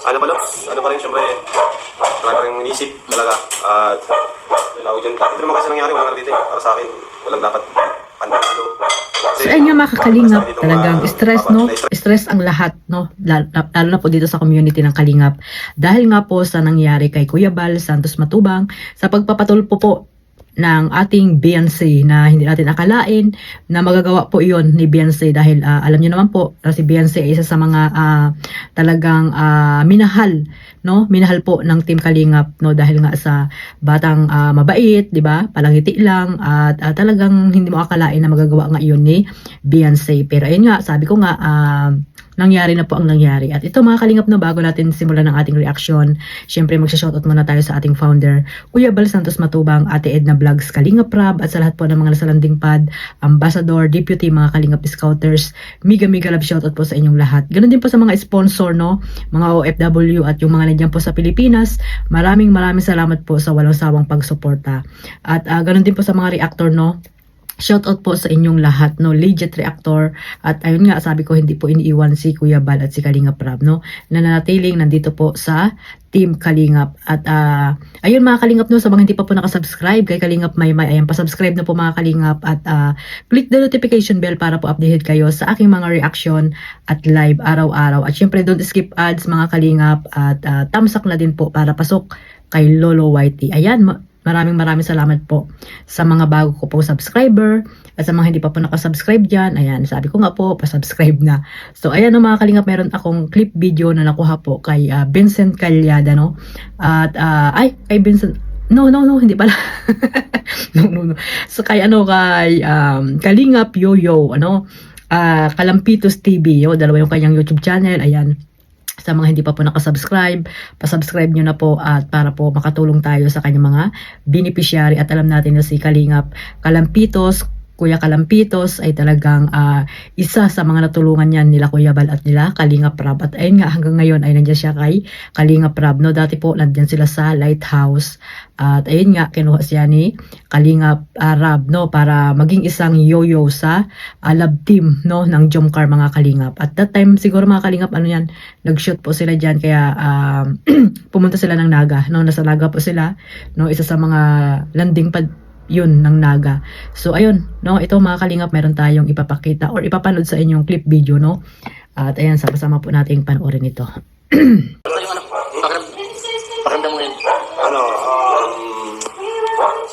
Ano pa lang, ano pa rin, syempre, marami pa rin inisip talaga. At, tawag dyan, ito naman kasi nangyari, walang dito para sa akin, walang dapat panalo. So ayun nga mga kakalingap, talagang stress no, stress ang lahat no, lalo na po dito sa community ng Kalingap. Dahil nga po sa nangyari kay Kuya Bal Santos Matubang, sa pagpapatulpo po ng ating Beyonce na hindi natin akalain na magagawa po iyon ni Beyonce dahil alam niyo naman po na si Beyonce ay isa sa mga talagang minahal no, minahal po ng Team Kalingap no, dahil nga sa batang mabait, 'di ba? Palangiti lang at talagang hindi mo akalain na magagawa nga iyon ni Beyonce. Pero ayun nga, sabi ko nga nangyari na po ang nangyari. At ito mga Kalingap no, bago natin simulan ng ating reaction, syempre magsha-shoutout muna tayo sa ating founder, Kuya Bal Santos Matubang, Ate Edna Vlogs, Kalingap Rab, at sa lahat po ng mga nasa landing pad, ambassador, deputy, mga Kalingap Scouters, mega love shoutout po sa inyong lahat. Ganun din po sa mga sponsor no, mga OFW at yung mga nandiyan po sa Pilipinas, maraming salamat po sa walang sawang pagsuporta. At ganun din po sa mga reactor no, shoutout po sa inyong lahat, no, legit reactor. At ayun nga, sabi ko hindi po iniiwan si Kuya Bal at si Kalingap Rab, no, nananatiling nandito po sa Team Kalingap. At ayun mga Kalingap no, sa mga hindi pa po nakasubscribe kay Kalingap Maymay, ayan, pasubscribe na po mga Kalingap at click the notification bell para po updated kayo sa aking mga reaction at live araw-araw. At syempre don't skip ads mga Kalingap at thumbs up na din po para pasok kay Lolo Whitey. Ayan, maraming salamat po sa mga bago ko po subscriber at sa mga hindi pa po nakasubscribe dyan. Ayan, sabi ko nga po, pasubscribe na. So ayan no mga Kalingap, meron akong clip video na nakuha po kay Vincent Calyada no. At kay Vincent, no, hindi pala. no. So kay Kalingap Yoyo, Kalampitos TV, dalawa yung kanyang YouTube channel. Ayan, sa mga hindi pa po nakasubscribe, pasubscribe nyo na po at para po makatulong tayo sa kanyang mga beneficiary. At alam natin na si Kalingap Kalampitos, Kuya Kalampitos ay talagang isa sa mga natulungan niyan nila Kuya Bal at nila Kalingap Rab. At ayun nga, hanggang ngayon ay nandiyan siya kay Kalingap Rab. No? Dati po nandiyan sila sa Lighthouse. At ayun nga, kinuha siya ni Kalingap Rab no, para maging isang yoyo sa love team no, ng Jomcar mga Kalingap. At that time siguro mga Kalingap, nag-shoot po sila dyan, kaya pumunta sila ng Naga. No? Nasa Naga po sila, no? Isa sa mga landing pad yun ng Naga. So ayun, no, ito mga Kalingap, meron tayong ipapakita or ipapanood sa inyong clip video no. At ayan, sama-sama po nating panoorin ito. Pakiramdam mo yun.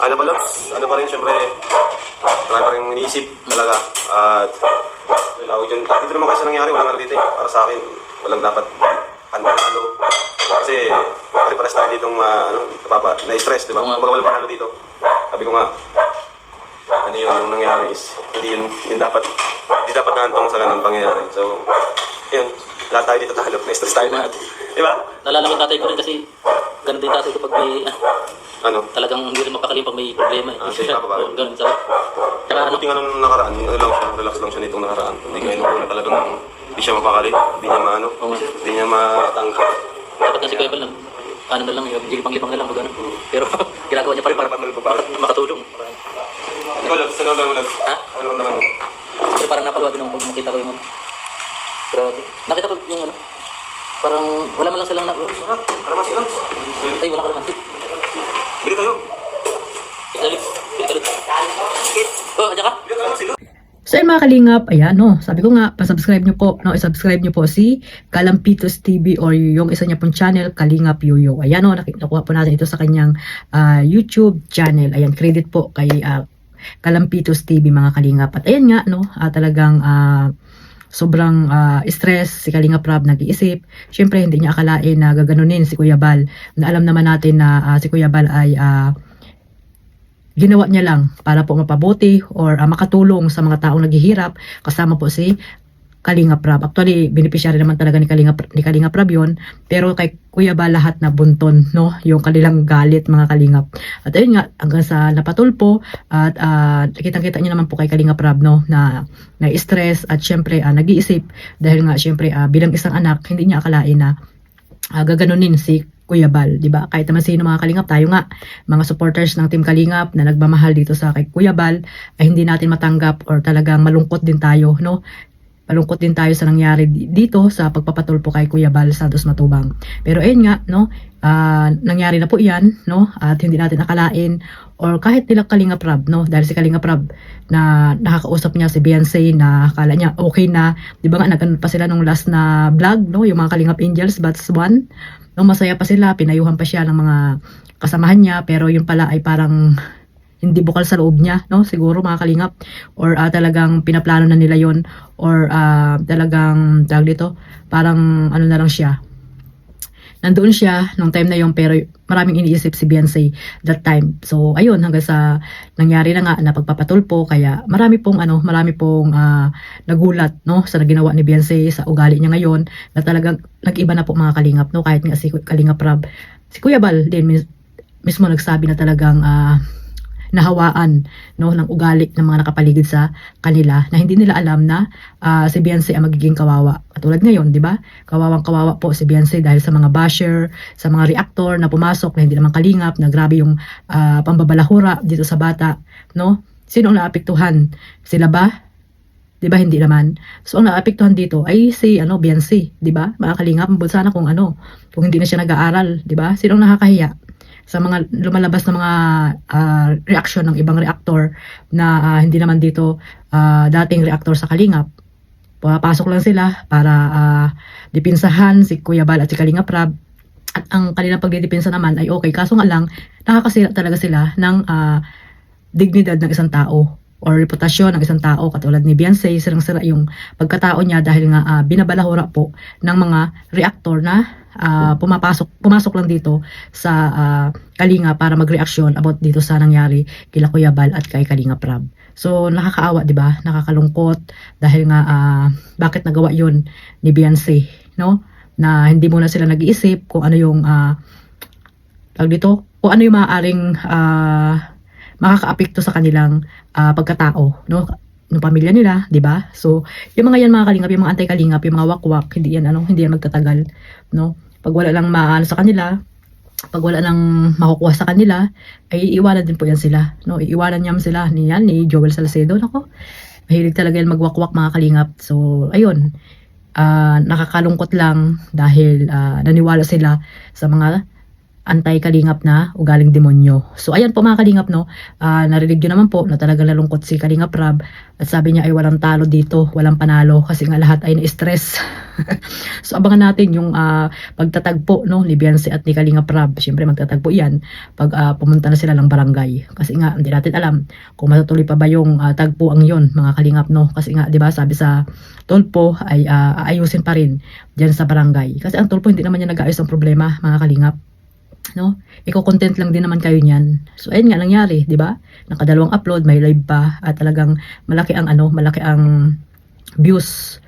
Ano pa lang, ano pa rin, syempre, marami pa rin inisip talaga. At, tawag dyan, ito naman kasi nangyari, walang dito para sa akin, walang dapat panalo. Kasi, pare-pares tayo ditong na-stress, di ba? Kumbaga walang panalo dito. Sabi ko nga, ano yung nangyari is, hindi yun dapat, hindi dapat nahantong sa ganang pangyayari. So, yun, lahat tayo dito talo, na-stress tayo lahat. Di ba? Nalala ko tatay ko rin kasi ganun din tatay ko pag may talagang hindi rin mapakalim pag may problema. Sige, papa ba? Ganun sa. Tsaka buti nga nung nakaraan, relax lang siya nitong nakaraan. Hindi ngayon na talagang hindi siya mapakali, hindi niya hindi niya matangka. Dapat na si Kuya Bal lang. Ano na lang, gilipang-lipang na lang mag pero ginagawa niya pa rin para makatulong. Ikaw lang, sa lang lang. Ha? Ano naman? Kasi parang napagawa din ako pag makita ko yung grabe. Nakita ko yung parang wala man lang silang Kalamansi lang. Ay, wala ka naman. Bili tayo. Bili tayo. Oh, aja ka? Bili kalamansi lang. So ayun mga Kalingap, ayan no, sabi ko nga, pasubscribe nyo po, no, isubscribe nyo po si Kalampitos TV or yung isa niya pong channel, Kalingap Yoyo. Ayan no, nakuha po natin ito sa kanyang YouTube channel. Ayan, credit po kay Kalampitos TV mga Kalingap. At ayan nga no, talagang sobrang stress si Kalingap Rab, nag-iisip. Syempre hindi niya akalain na gaganunin si Kuya Bal. Na alam naman natin na si Kuya Bal ay ginawa niya lang para po mapabuti or makatulong sa mga taong naghihirap, kasama po si Kalingap Rab. Actually, beneficiary naman talaga ni Kalingap Rab yun, pero kay Kuya Bal lahat na bunton, no, yung kanilang galit mga Kalingap. At ayun nga, hanggang sa napatulpo at kitang-kita niyo naman po kay Kalingap Rab no, na stress at syempre nag-iisip dahil nga syempre bilang isang anak, hindi niya akalain na gaganunin si Kuya Bal, di ba? Kahit naman sino mga Kalingap, tayo nga, mga supporters ng Team Kalingap na nagmamahal dito sa kay Kuya Bal, ay hindi natin matanggap or talagang malungkot din tayo, no? malungkot din tayo sa nangyari dito sa pagpapatulpo kay Kuya Bal Santos Matubang. Pero ayun nga, no, nangyari na po yan, no, at hindi natin akalain, or kahit nila Kalingap Rab, no, dahil si Kalingap Rab na nakakausap niya si Beyonce na akala niya okay na, di ba nga, nag-ano pa sila nung last na vlog, no, yung mga Kalingap Angels, Batch 1, no, masaya pa sila, pinayuhan pa siya ng mga kasamahan niya, pero yung pala ay parang hindi bukal sa loob niya, no? Siguro mga kalingap, or talagang pinaplano na nila yon, or talagang tawag dito, parang ano na lang siya, nandoon siya nung time na yon, pero maraming iniisip si Beyonce that time. So ayun, hanggang sa nangyari na nga na pagpapatulpo, kaya marami pong nagulat, no, sa ginawa ni Beyonce, sa ugali niya ngayon, na talagang nag-iba na po mga kalingap, no? Kahit nga si Kalingap Rab, si Kuya Bal din mismo nagsabi na talagang nahawaan, no, ng ugali ng mga nakapaligid sa kanila, na hindi nila alam na si Beyonce ang magiging kawawa. Katulad ngayon, di ba? Kawawang-kawawa po si Beyonce dahil sa mga basher, sa mga reactor na pumasok na hindi naman kalingap, na grabe yung pambabalahura dito sa bata, no? Sino ang naapektuhan? Sila ba? Di ba? Hindi naman. So ang naapektuhan dito ay si Beyonce, di ba? Mga kalingap, sana kung hindi na siya nag-aaral, di ba? Sino ang nakakahiya sa mga lumalabas na mga reaction ng ibang reactor na hindi naman dito dating reactor sa Kalingap. Papasok lang sila para dipinsahan si Kuya Bal at si Kalingap Rab, at ang kanilang pagdidipinsa naman ay okay, kaso nga lang nakakasira talaga sila ng dignidad ng isang tao or reputasyon ng isang tao. Katulad ni Beyonce, sirang-sira yung pagkatao niya dahil nga binabalahura po ng mga reactor na pumasok lang dito sa Kalinga para magreaksyon about dito sa nangyari kila Kuya Bal at kay Kalingap Rab. So nakakaawa, 'di ba? Nakakalungkot dahil nga bakit nagawa 'yon ni Beyonce, no? Na hindi muna sila nag-iisip kung ano yung kung ano yung maaaring makakaapekto sa kanilang pagkatao, no? Ng pamilya nila, 'di ba? So, yung mga yan mga kalingap, yung mga anti-kalingap, yung mga wakwak, hindi yan magtatagal, no? Pag wala lang maano sa kanila, pag wala nang makukuha sa kanila, ay iiwanan din po yan sila, no? Iiwanan niya sila ni Joel Salcedo, nako. Mahilig talaga yan magwakwak mga kalingap. So, ayun. Nakakalungkot lang dahil naniwala sila sa mga anti-kalingap na ugaling demonyo. So ayan po mga kalingap, no, narinig nyo naman po na talagang nalungkot si Kalingap Rab, at sabi niya ay walang talo dito, walang panalo, kasi nga lahat ay na-stress. So abangan natin yung pagtatagpo, no, ni Beyonce at ni Kalingap Rab. Siyempre magtatagpo yan pag pumunta na sila ng barangay, kasi nga hindi natin alam kung matutuloy pa ba yung tagpuang yon mga kalingap, no, kasi nga 'di ba sabi sa tulpo ay aayusin pa rin diyan sa barangay, kasi ang tulpo hindi naman niya nag-aayos ang problema mga kalingap, no? Iko-content lang din naman kayo niyan. So ayun nga nangyari, 'di ba? Nakadalawang upload, may live pa, at talagang malaki ang views.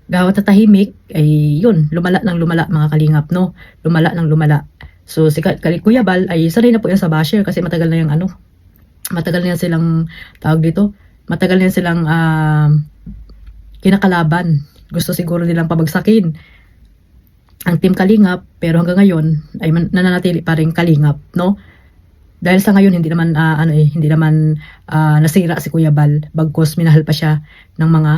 Gawat at tahimik ay yun, lumala mga kalingap, no? Lumala. So si Kuya Bal ay sanay na po yan sa basher, kasi matagal na yan silang tawag dito. Matagal na yan silang kinakalaban. Gusto siguro nilang pabagsakin ang Team Kalingap, pero hanggang ngayon ay nananatili pa rin Kalingap, no? Dahil sa ngayon hindi naman nasira si Kuya Bal, bagkus minahal pa siya ng mga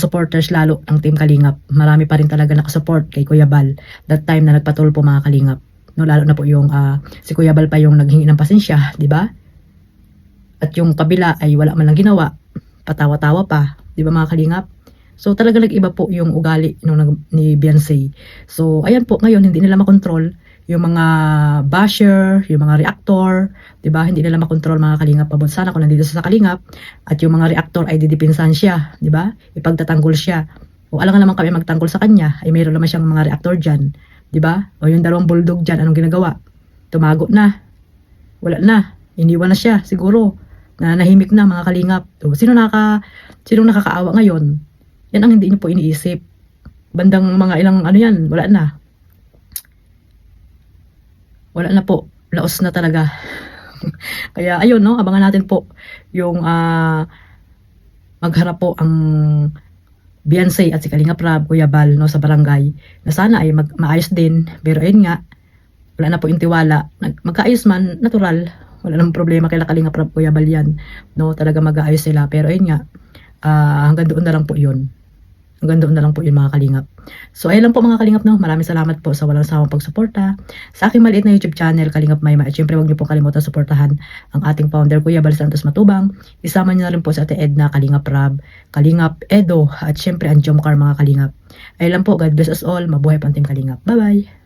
supporters lalo ng Team Kalingap. Marami pa rin talaga nakasupport kay Kuya Bal that time na nagpatulpo mga Kalingap, no? Lalo na po yung si Kuya Bal pa yung naghingi ng pasensya, di ba? At yung kabila ay wala man lang ginawa, patawa-tawa pa, di ba mga Kalingap? So talaga nag-iba po yung ugali ni Beyonce. So ayan po, ngayon hindi nila makontrol yung mga basher, yung mga reactor, 'di ba? Hindi nila makontrol mga kalingap. Pabot sana kung nandito sa kalingap at yung mga reactor ay didipinsan siya, 'di ba? Ipagtatanggol siya. O alam nga naman kami magtanggol sa kanya, ay mayroon naman siyang mga reactor diyan, 'di ba? O yung dalawang bulldog diyan, anong ginagawa? Tumago na. Wala na. Iniwan na siya siguro. Nahimik na mga kalingap. So, sino nakakaawa ngayon? Yan ang hindi niyo po iniisip. Bandang mga ilang yan, wala na. Wala na po. Laos na talaga. Kaya ayun, no, abangan natin po yung magharap po ang Beyonce at si Kalingap Rab, Kuya Bal, no, sa barangay. Na sana ay maayos din. Pero ayun nga, wala na po yung tiwala. Magkaayos man, natural. Wala namang problema kay Kalingap Rab, Kuya Bal yan. No, talaga mag-aayos sila. Pero ayun nga, hanggang doon na lang po yun. Hanggang doon na lang po yun mga kalingap. So ayun lang po mga kalingap, no. Maraming salamat po sa walang sawang pagsuporta sa aking maliit na YouTube channel, Kalingap Mayma. At syempre huwag niyo po kalimutan suportahan ang ating founder, Kuya Bal Santos Matubang. Isama niyo na rin po sa Ate Edna, Kalingap Rab, Kalingap Edo, at syempre ang Jomcar mga kalingap. Ayun lang po, God bless us all. Mabuhay pa ang Team Kalingap. Bye-bye!